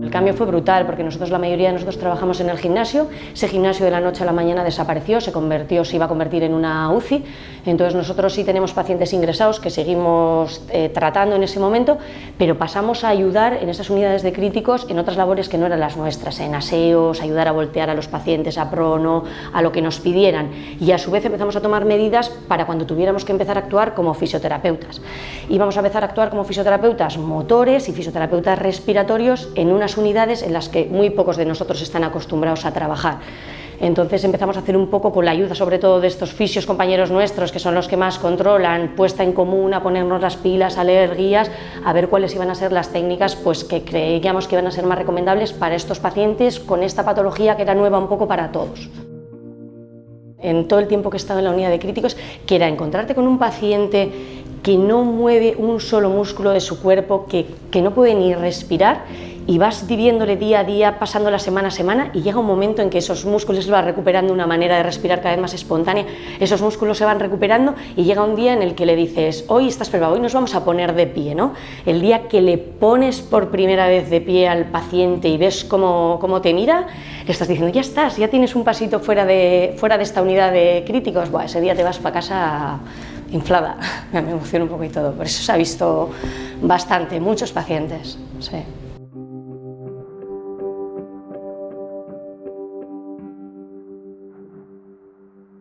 El cambio fue brutal porque la mayoría de nosotros trabajamos en el gimnasio. Ese gimnasio de la noche a la mañana desapareció, se iba a convertir en una UCI. Entonces nosotros sí tenemos pacientes ingresados que seguimos tratando en ese momento, pero pasamos a ayudar en esas unidades de críticos en otras labores que no eran las nuestras, en aseos, ayudar a voltear a los pacientes a prono, a lo que nos pidieran, y a su vez empezamos a tomar medidas para cuando tuviéramos que empezar a actuar como fisioterapeutas. Íbamos a empezar a actuar como fisioterapeutas motores y fisioterapeutas respiratorios en unas unidades en las que muy pocos de nosotros están acostumbrados a trabajar. Entonces empezamos a hacer un poco, con la ayuda sobre todo de estos fisios compañeros nuestros, que son los que más controlan, puesta en común, a ponernos las pilas, a leer guías, a ver cuáles iban a ser las técnicas pues, que creíamos que iban a ser más recomendables para estos pacientes con esta patología que era nueva un poco para todos. En todo el tiempo que he estado en la unidad de críticos, que era encontrarte con un paciente que no mueve un solo músculo de su cuerpo, que no puede ni respirar, y vas viviéndole día a día, pasando la semana a semana, y llega un momento en que esos músculos se van recuperando una manera de respirar cada vez más espontánea, esos músculos se van recuperando y llega un día en el que le dices, hoy estás preparado, hoy nos vamos a poner de pie, ¿no? El día que le pones por primera vez de pie al paciente y ves cómo te mira, le estás diciendo, ya estás, ya tienes un pasito fuera de esta unidad de críticos. Buah, ese día te vas para casa inflada, me emociona un poco y todo, por eso se ha visto bastante, muchos pacientes, sí.